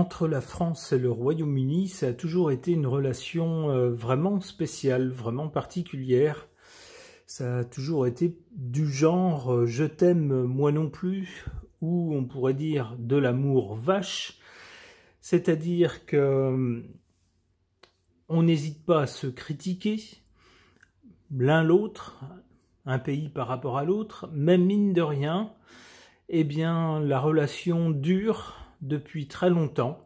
Entre la France et le Royaume-Uni, ça a toujours été une relation vraiment spéciale, vraiment particulière. Ça a toujours été du genre je t'aime, moi non plus, ou on pourrait dire de l'amour vache. C'est-à-dire que on n'hésite pas à se critiquer l'un l'autre, un pays par rapport à l'autre, mais mine de rien, eh bien la relation dure depuis très longtemps.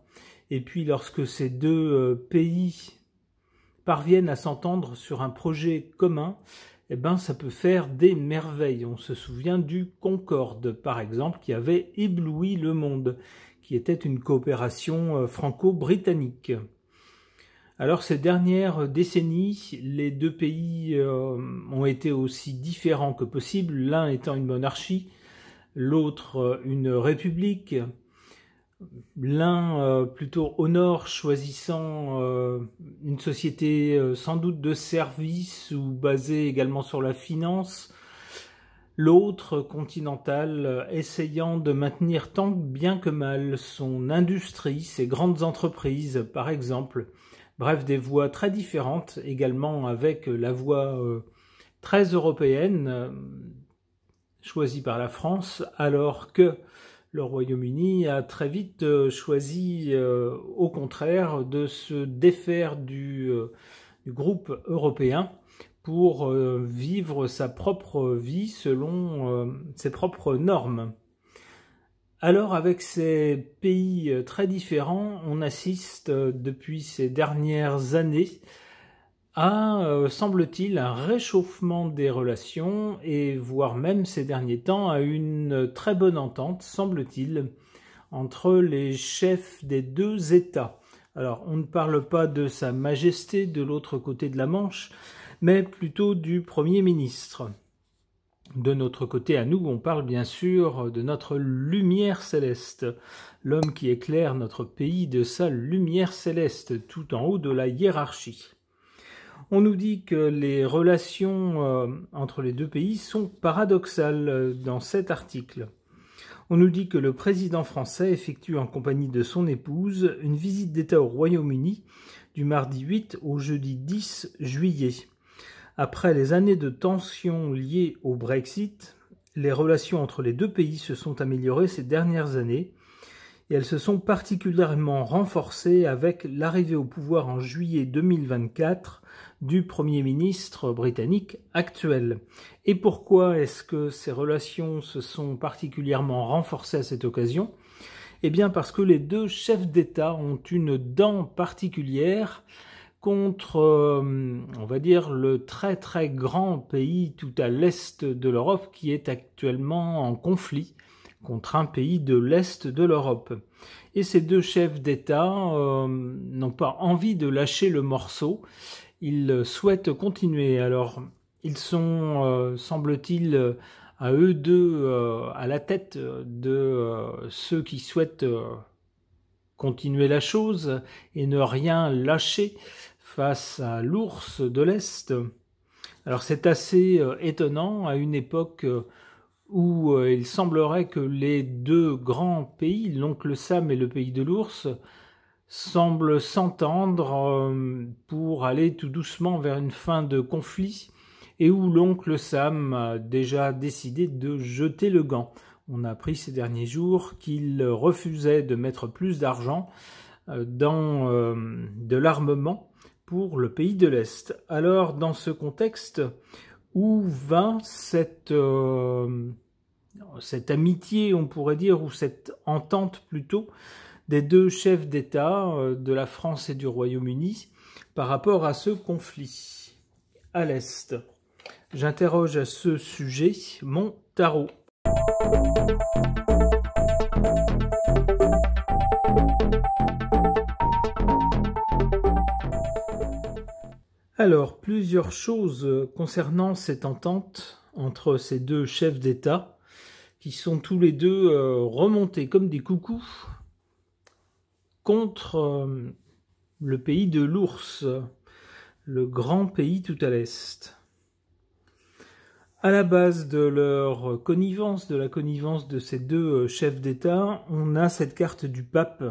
Et puis lorsque ces deux pays parviennent à s'entendre sur un projet commun, eh ben ça peut faire des merveilles. On se souvient du Concorde, par exemple, qui avait ébloui le monde, qui était une coopération franco-britannique. Alors ces dernières décennies, les deux pays ont été aussi différents que possible, l'un étant une monarchie, l'autre une république, l'un plutôt au nord choisissant une société sans doute de services ou basée également sur la finance, l'autre continental essayant de maintenir tant bien que mal son industrie, ses grandes entreprises par exemple. Bref, des voies très différentes également avec la voie très européenne choisie par la France, alors que le Royaume-Uni a très vite choisi, au contraire, de se défaire du groupe européen pour vivre sa propre vie selon ses propres normes. Alors, avec ces pays très différents, on assiste depuis ces dernières années à, semble-t-il, un réchauffement des relations et voire même ces derniers temps à une très bonne entente, semble-t-il, entre les chefs des deux États. Alors, on ne parle pas de Sa Majesté de l'autre côté de la Manche, mais plutôt du Premier ministre. De notre côté, à nous, on parle bien sûr de notre lumière céleste, l'homme qui éclaire notre pays de sa lumière céleste, tout en haut de la hiérarchie. On nous dit que les relations entre les deux pays sont paradoxales dans cet article. On nous dit que le président français effectue en compagnie de son épouse une visite d'État au Royaume-Uni du mardi 8 au jeudi 10 juillet. Après les années de tensions liées au Brexit, les relations entre les deux pays se sont améliorées ces dernières années et elles se sont particulièrement renforcées avec l'arrivée au pouvoir en juillet 2024 du Premier ministre britannique actuel. Et pourquoi est-ce que ces relations se sont particulièrement renforcées à cette occasion? Eh bien parce que les deux chefs d'État ont une dent particulière contre, on va dire, le très très grand pays tout à l'est de l'Europe qui est actuellement en conflit contre un pays de l'est de l'Europe. Et ces deux chefs d'État n'ont pas envie de lâcher le morceau, ils souhaitent continuer. Alors, ils sont, semble-t-il, à eux deux, à la tête de ceux qui souhaitent continuer la chose et ne rien lâcher face à l'ours de l'Est. Alors c'est assez étonnant à une époque où il semblerait que les deux grands pays, l'oncle Sam et le pays de l'ours, semblent s'entendre pour aller tout doucement vers une fin de conflit et où l'oncle Sam a déjà décidé de jeter le gant. On a appris ces derniers jours qu'il refusait de mettre plus d'argent dans de l'armement pour le pays de l'Est. Alors, dans ce contexte, où va cette amitié, on pourrait dire, ou cette entente plutôt, des deux chefs d'État de la France et du Royaume-Uni par rapport à ce conflit à l'Est? J'interroge à ce sujet mon tarot. Alors, plusieurs choses concernant cette entente entre ces deux chefs d'État qui sont tous les deux remontés comme des coucous contre le pays de l'ours, le grand pays tout à l'est. À la base de leur connivence, de la connivence de ces deux chefs d'État, on a cette carte du pape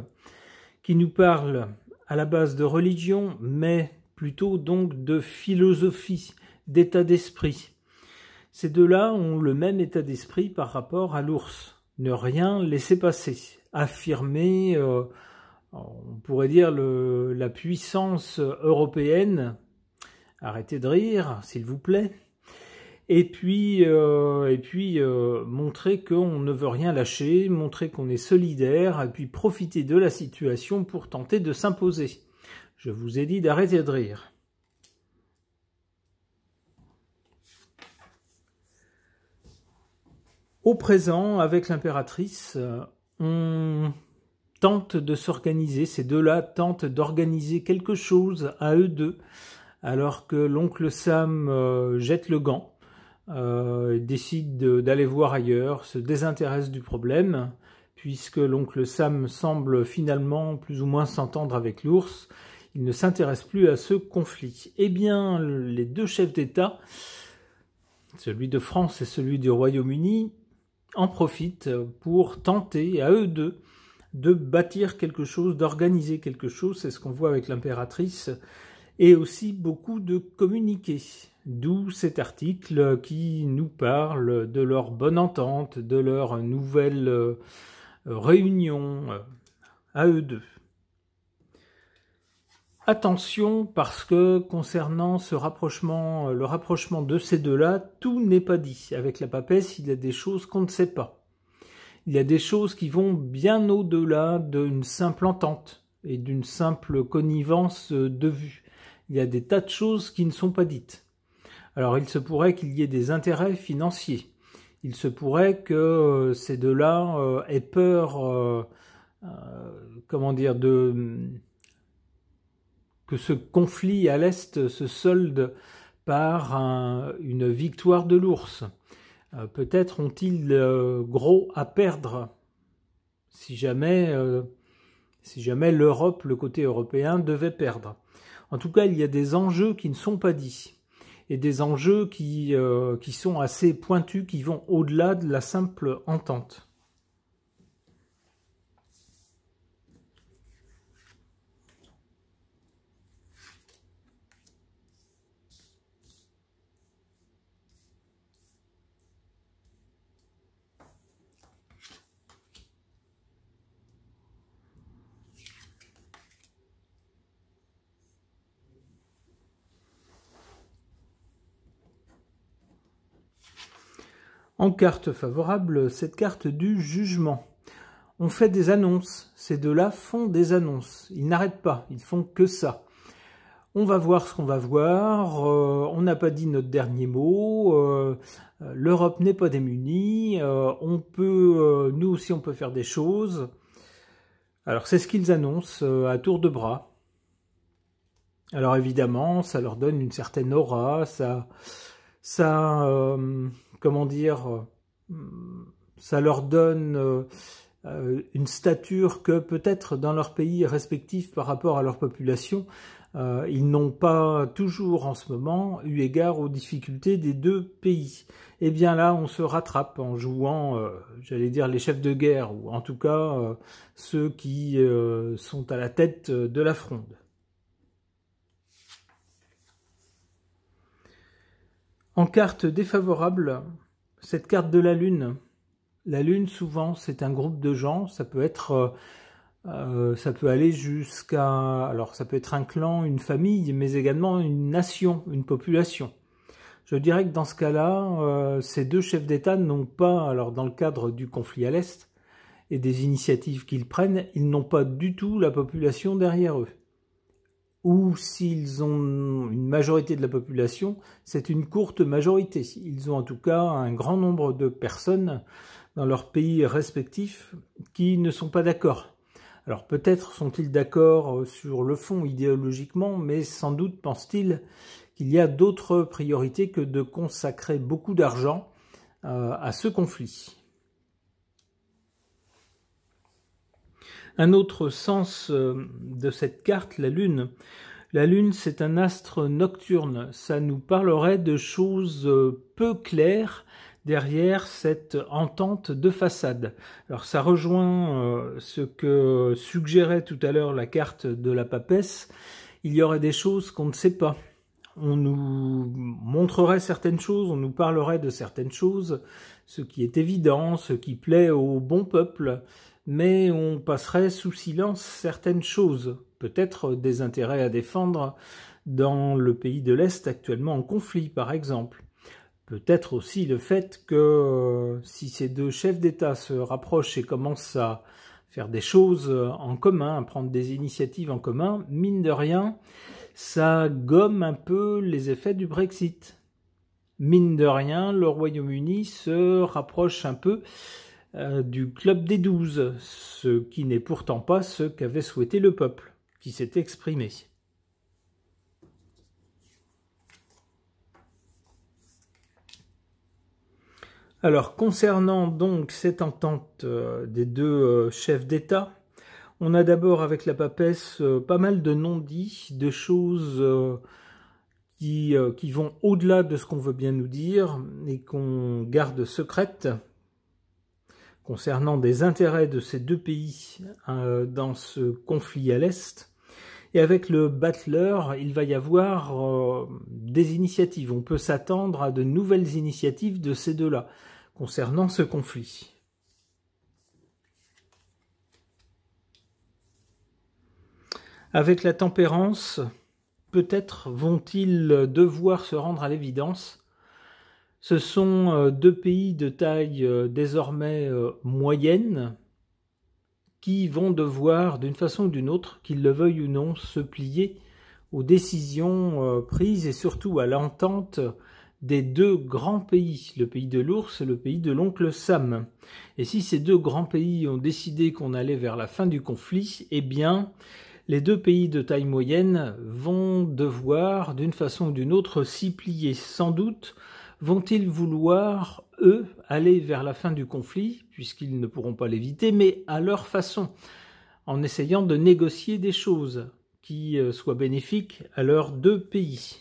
qui nous parle à la base de religion, mais plutôt donc de philosophie, d'état d'esprit. Ces deux-là ont le même état d'esprit par rapport à l'ours. Ne rien laisser passer, affirmer, on pourrait dire la puissance européenne. Arrêtez de rire, s'il vous plaît. Et puis montrer qu'on ne veut rien lâcher, montrer qu'on est solidaire, et puis profiter de la situation pour tenter de s'imposer. Je vous ai dit d'arrêter de rire. Au présent, avec l'impératrice, on tente de s'organiser, ces deux-là tentent d'organiser quelque chose à eux deux, alors que l'oncle Sam jette le gant, décide d'aller voir ailleurs, se désintéresse du problème, puisque l'oncle Sam semble finalement plus ou moins s'entendre avec l'ours, il ne s'intéresse plus à ce conflit. Eh bien, les deux chefs d'État, celui de France et celui du Royaume-Uni, en profitent pour tenter, à eux deux, de bâtir quelque chose, d'organiser quelque chose. C'est ce qu'on voit avec l'impératrice, et aussi beaucoup de communiquer. D'où cet article qui nous parle de leur bonne entente, de leur nouvelle réunion à eux deux. Attention, parce que concernant ce rapprochement, le rapprochement de ces deux-là, tout n'est pas dit. Avec la papesse, il y a des choses qu'on ne sait pas. Il y a des choses qui vont bien au-delà d'une simple entente et d'une simple connivence de vue. Il y a des tas de choses qui ne sont pas dites. Alors il se pourrait qu'il y ait des intérêts financiers. Il se pourrait que ces deux-là aient peur, que ce conflit à l'Est se solde par une victoire de l'ours. Peut-être ont-ils gros à perdre si jamais l'Europe, le côté européen, devait perdre. En tout cas, il y a des enjeux qui ne sont pas dits, et des enjeux qui sont assez pointus, qui vont au-delà de la simple entente. En carte favorable, cette carte du jugement. On fait des annonces, ces deux-là font des annonces, ils n'arrêtent pas, ils font que ça. On va voir ce qu'on va voir, on n'a pas dit notre dernier mot, l'Europe n'est pas démunie, nous aussi on peut faire des choses. Alors c'est ce qu'ils annoncent à tour de bras. Alors évidemment, ça leur donne une certaine aura, comment dire, ça leur donne une stature que peut-être dans leur pays respectif par rapport à leur population, ils n'ont pas toujours en ce moment eu égard aux difficultés des deux pays. Et bien là, on se rattrape en jouant, j'allais dire, les chefs de guerre, ou en tout cas ceux qui sont à la tête de la fronde. En carte défavorable, cette carte de la Lune. La Lune, souvent, c'est un groupe de gens. Ça peut aller jusqu'à... Alors, ça peut être un clan, une famille, mais également une nation, une population. Je dirais que dans ce cas-là, ces deux chefs d'État n'ont pas, alors dans le cadre du conflit à l'Est et des initiatives qu'ils prennent, ils n'ont pas du tout la population derrière eux. Ou s'ils ont une majorité de la population, c'est une courte majorité. Ils ont en tout cas un grand nombre de personnes dans leurs pays respectifs qui ne sont pas d'accord. Alors peut-être sont-ils d'accord sur le fond idéologiquement, mais sans doute pensent-ils qu'il y a d'autres priorités que de consacrer beaucoup d'argent à ce conflit. Un autre sens de cette carte, la Lune. La Lune, c'est un astre nocturne. Ça nous parlerait de choses peu claires, derrière cette entente de façade. Alors ça rejoint ce que suggérait tout à l'heure la carte de la papesse. Il y aurait des choses qu'on ne sait pas. On nous montrerait certaines choses, on nous parlerait de certaines choses, ce qui est évident, ce qui plaît au bon peuple, mais on passerait sous silence certaines choses, peut-être des intérêts à défendre dans le pays de l'Est actuellement en conflit par exemple. Peut-être aussi le fait que si ces deux chefs d'État se rapprochent et commencent à faire des choses en commun, à prendre des initiatives en commun, mine de rien, ça gomme un peu les effets du Brexit. Mine de rien, le Royaume-Uni se rapproche un peu du club des 12, ce qui n'est pourtant pas ce qu'avait souhaité le peuple, qui s'est exprimé. Alors, concernant donc cette entente des deux chefs d'État, on a d'abord avec la papesse pas mal de non-dits, de choses qui vont au-delà de ce qu'on veut bien nous dire et qu'on garde secrètes concernant des intérêts de ces deux pays dans ce conflit à l'Est. Et avec le Battleur, il va y avoir des initiatives. On peut s'attendre à de nouvelles initiatives de ces deux-là concernant ce conflit. Avec la tempérance, peut-être vont-ils devoir se rendre à l'évidence. Ce sont deux pays de taille désormais moyenne qui vont devoir, d'une façon ou d'une autre, qu'ils le veuillent ou non, se plier aux décisions prises et surtout à l'entente des deux grands pays, le pays de l'ours et le pays de l'oncle Sam. Et si ces deux grands pays ont décidé qu'on allait vers la fin du conflit, eh bien, les deux pays de taille moyenne vont devoir, d'une façon ou d'une autre, s'y plier. Sans doute vont-ils vouloir, eux, aller vers la fin du conflit, puisqu'ils ne pourront pas l'éviter, mais à leur façon, en essayant de négocier des choses qui soient bénéfiques à leurs deux pays.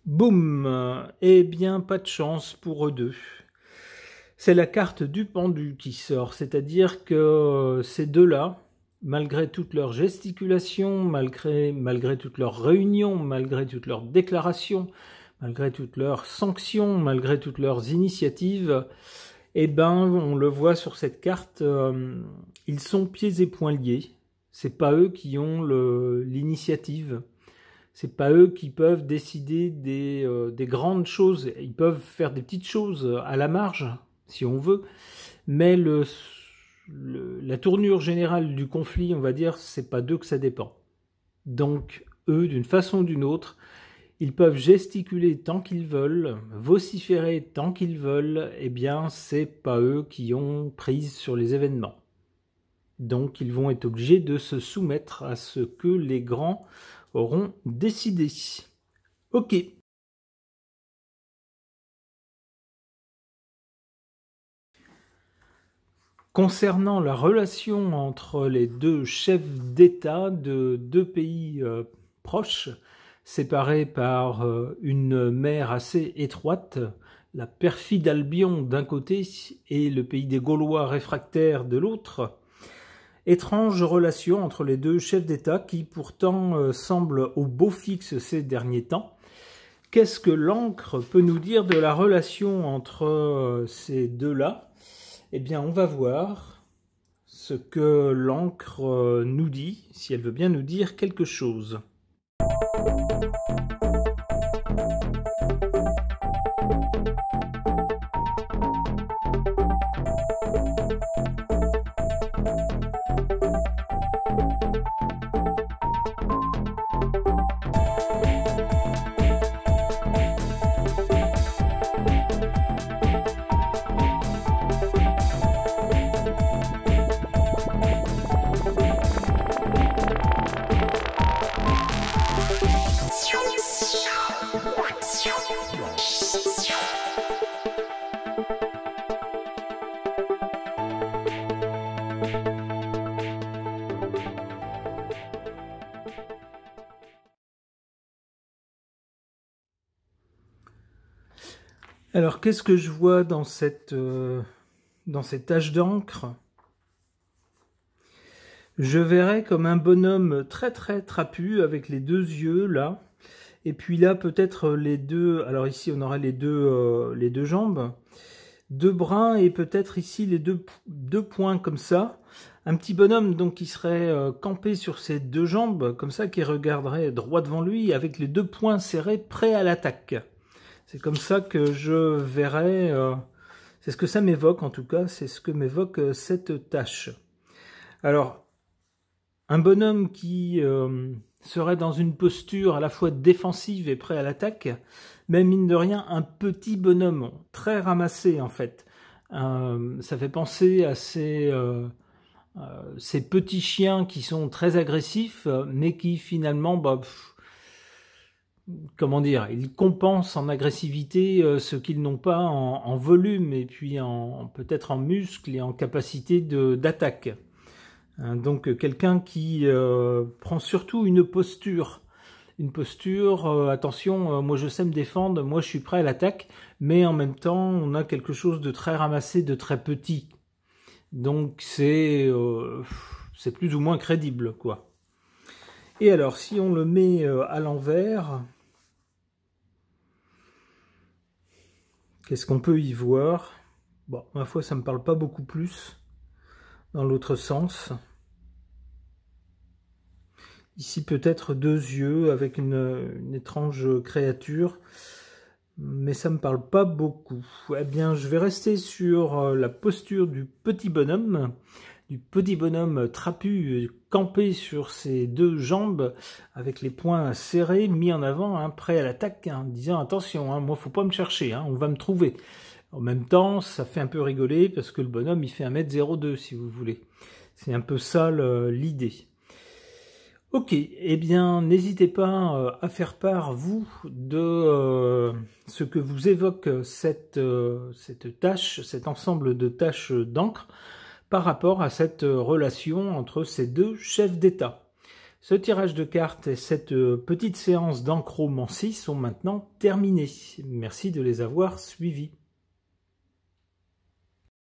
Boum! Eh bien, pas de chance pour eux deux. C'est la carte du pendu qui sort, c'est-à-dire que ces deux-là, malgré toutes leurs gesticulations, malgré toutes leurs réunions, malgré toutes leurs déclarations, malgré toutes leurs sanctions, malgré toutes leurs initiatives, eh ben, on le voit sur cette carte, ils sont pieds et poings liés. C'est pas eux qui ont l'initiative. C'est pas eux qui peuvent décider des grandes choses. Ils peuvent faire des petites choses à la marge, si on veut, mais la tournure générale du conflit, on va dire, c'est pas d'eux que ça dépend. Donc, eux, d'une façon ou d'une autre, ils peuvent gesticuler tant qu'ils veulent, vociférer tant qu'ils veulent, eh bien, c'est pas eux qui ont prise sur les événements. Donc, ils vont être obligés de se soumettre à ce que les grands auront décidé. Ok. Concernant la relation entre les deux chefs d'État de deux pays proches, séparés par une mer assez étroite, la perfide Albion d'un côté et le pays des Gaulois réfractaires de l'autre, étrange relation entre les deux chefs d'État qui pourtant semblent au beau fixe ces derniers temps. Qu'est-ce que l'encre peut nous dire de la relation entre ces deux-là ? Eh bien, on va voir ce que l'encre nous dit, si elle veut bien nous dire quelque chose. Alors, qu'est-ce que je vois dans cette tache d'encre? Je verrais comme un bonhomme très très trapu avec les deux yeux là. Et puis là, peut-être les deux... Alors ici, on aurait les deux jambes. Deux bras et peut-être ici les deux poings comme ça. Un petit bonhomme donc qui serait campé sur ses deux jambes, comme ça, qui regarderait droit devant lui avec les deux poings serrés, prêts à l'attaque. C'est comme ça que je verrais... c'est ce que ça m'évoque en tout cas, c'est ce que m'évoque cette tâche. Alors, un bonhomme qui serait dans une posture à la fois défensive et prêt à l'attaque, mais mine de rien, un petit bonhomme, très ramassé en fait. Ça fait penser à ces petits chiens qui sont très agressifs, mais qui finalement, comment dire, ils compensent en agressivité ce qu'ils n'ont pas en volume, et puis peut-être en muscles et en capacité d'attaque. Donc quelqu'un qui prend surtout une posture, attention, moi je sais me défendre, moi je suis prêt à l'attaque, mais en même temps on a quelque chose de très ramassé, de très petit. Donc c'est plus ou moins crédible, quoi. Et alors si on le met à l'envers, qu'est-ce qu'on peut y voir? Bon, ma foi, ça me parle pas beaucoup plus dans l'autre sens. Ici, peut-être deux yeux avec une étrange créature, mais ça me parle pas beaucoup. Eh bien, je vais rester sur la posture du petit bonhomme trapu, campé sur ses deux jambes, avec les poings serrés, mis en avant, hein, prêt à l'attaque, hein, disant attention, hein, moi faut pas me chercher, hein, on va me trouver. En même temps, ça fait un peu rigoler parce que le bonhomme il fait 1m02 si vous voulez. C'est un peu ça l'idée. Ok, eh bien n'hésitez pas à faire part, vous, de ce que vous évoque cette tâche, cet ensemble de tâches d'encre, par rapport à cette relation entre ces deux chefs d'État. Ce tirage de cartes et cette petite séance d'encromancie sont maintenant terminés. Merci de les avoir suivis.